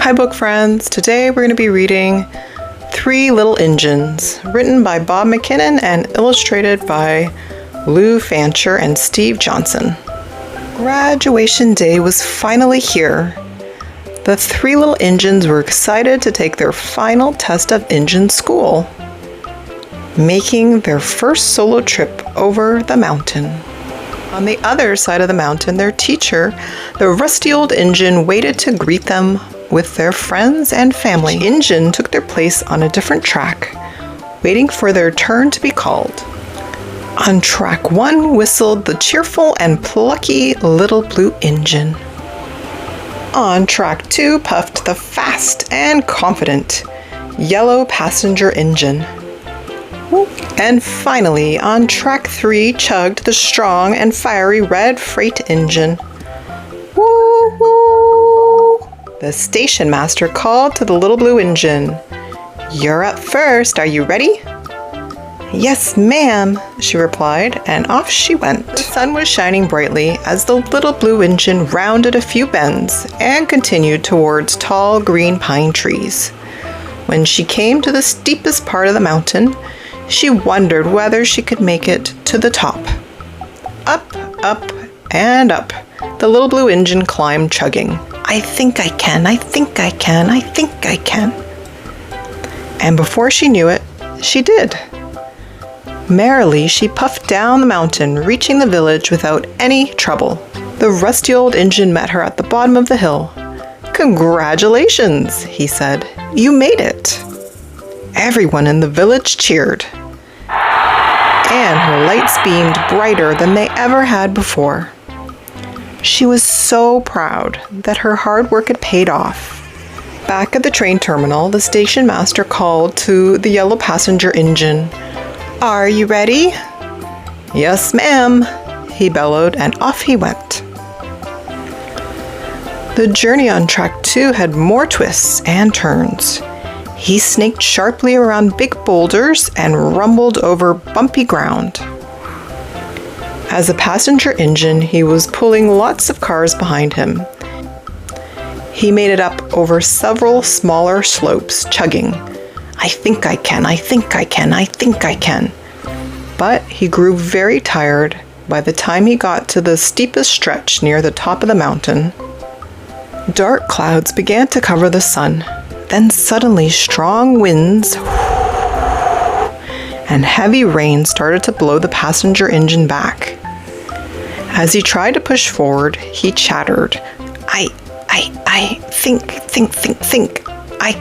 Hi book friends, today we're going to be reading Three Little Engines, written by Bob McKinnon and illustrated by Lou Fancher and Steve Johnson. Graduation day was finally here. The three little engines were excited to take their final test of engine school, making their first solo trip over the mountain. On the other side of the mountain, their teacher, the rusty old engine, waited to greet them with their friends and family. Each engine took their place on a different track, waiting for their turn to be called. On track 1 whistled the cheerful and plucky little blue engine. On track 2 puffed the fast and confident yellow passenger engine. And finally, on track 3 chugged the strong and fiery red freight engine. Woo woo! The station master called to the little blue engine. "You're up first, are you ready?" "Yes, ma'am," she replied, and off she went. The sun was shining brightly as the little blue engine rounded a few bends and continued towards tall green pine trees. When she came to the steepest part of the mountain, she wondered whether she could make it to the top. Up, up, and up, the little blue engine climbed, chugging. "I think I can, I think I can, I think I can." And before she knew it, she did. Merrily, she puffed down the mountain, reaching the village without any trouble. The rusty old engine met her at the bottom of the hill. "Congratulations," he said. "You made it." Everyone in the village cheered, and her lights beamed brighter than they ever had before. She was so proud that her hard work had paid off. Back at the train terminal, the station master called to the yellow passenger engine. "Are you ready?" "Yes, ma'am," he bellowed, and off he went. The journey on track 2 had more twists and turns. He snaked sharply around big boulders and rumbled over bumpy ground. As a passenger engine, he was pulling lots of cars behind him. He made it up over several smaller slopes, chugging, "I think I can, I think I can, I think I can." But he grew very tired by the time he got to the steepest stretch near the top of the mountain. Dark clouds began to cover the sun. Then suddenly strong winds and heavy rain started to blow the passenger engine back. As he tried to push forward, he chattered, I think, I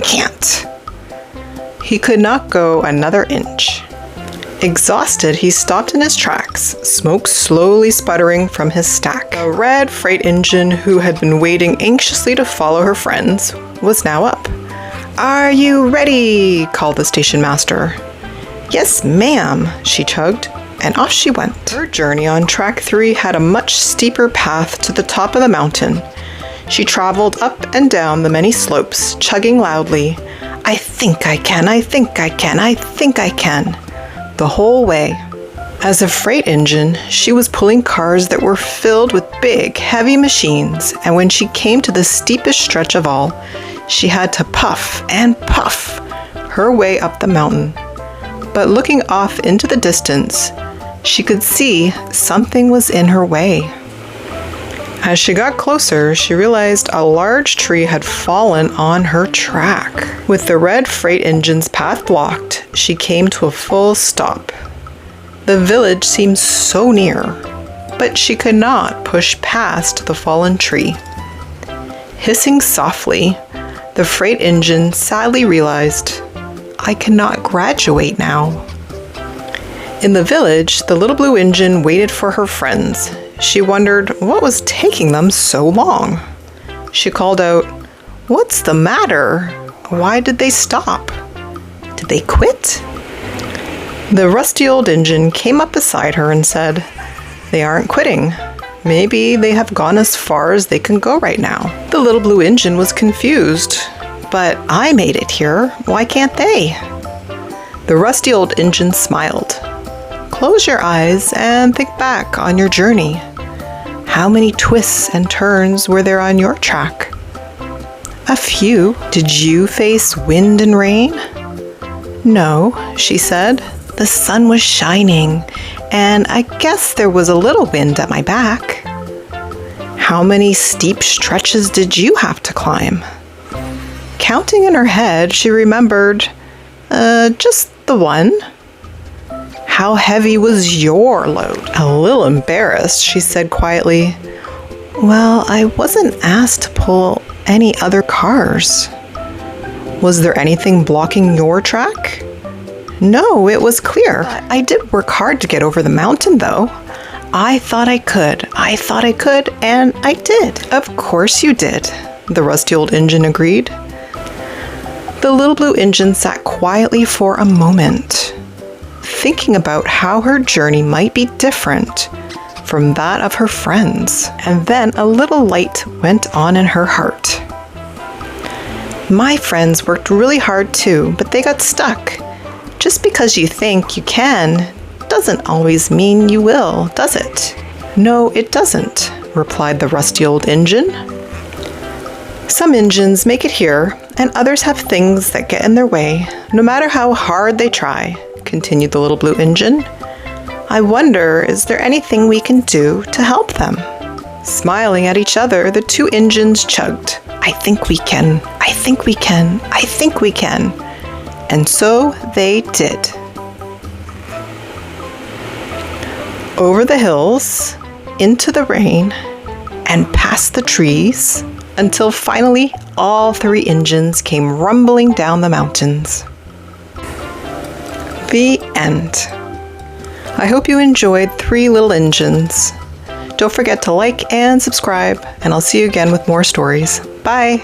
can't. He could not go another inch. Exhausted, he stopped in his tracks, smoke slowly sputtering from his stack. The red freight engine, who had been waiting anxiously to follow her friends, was now up. "Are you ready?" called the station master. "Yes, ma'am," she chugged, and off she went. Her journey on track 3 had a much steeper path to the top of the mountain. She traveled up and down the many slopes, chugging loudly, "I think I can, I think I can, I think I can," the whole way. As a freight engine, she was pulling cars that were filled with big, heavy machines, and when she came to the steepest stretch of all, she had to puff and puff her way up the mountain. But looking off into the distance, she could see something was in her way. As she got closer, she realized a large tree had fallen on her track. With the red freight engine's path blocked, she came to a full stop. The village seemed so near, but she could not push past the fallen tree. Hissing softly, the freight engine sadly realized, "I cannot graduate now." In the village, the little blue engine waited for her friends. She wondered what was taking them so long. She called out, "What's the matter? Why did they stop? Did they quit?" The rusty old engine came up beside her and said, "They aren't quitting. Maybe they have gone as far as they can go right now." The little blue engine was confused. "But I made it here. Why can't they?" The rusty old engine smiled. "Close your eyes and think back on your journey. How many twists and turns were there on your track? A few. Did you face wind and rain? No, she said. The sun was shining, and I guess there was a little wind at my back. How many steep stretches did you have to climb? Counting in her head, she remembered, just the one. How heavy was your load? A little embarrassed, she said quietly, Well, I wasn't asked to pull any other cars. Was there anything blocking your track? No, it was clear. I did work hard to get over the mountain, though. I thought I could, and I did. Of course you did, the rusty old engine agreed. The little blue engine sat quietly for a moment, thinking about how her journey might be different from that of her friends, and then a little light went on in her heart. My friends worked really hard too, but they got stuck. Just because you think you can doesn't always mean you will, does it? No, it doesn't, replied the rusty old engine. Some engines make it here, and others have things that get in their way, no matter how hard they try, continued the little blue engine. I wonder, is there anything we can do to help them? Smiling at each other, the two engines chugged. I think we can, I think we can, I think we can. And so they did. Over the hills, into the rain, and past the trees, until finally all three engines came rumbling down the mountains. The end. I hope you enjoyed Three Little Engines. Don't forget to like and subscribe, and I'll see you again with more stories. Bye!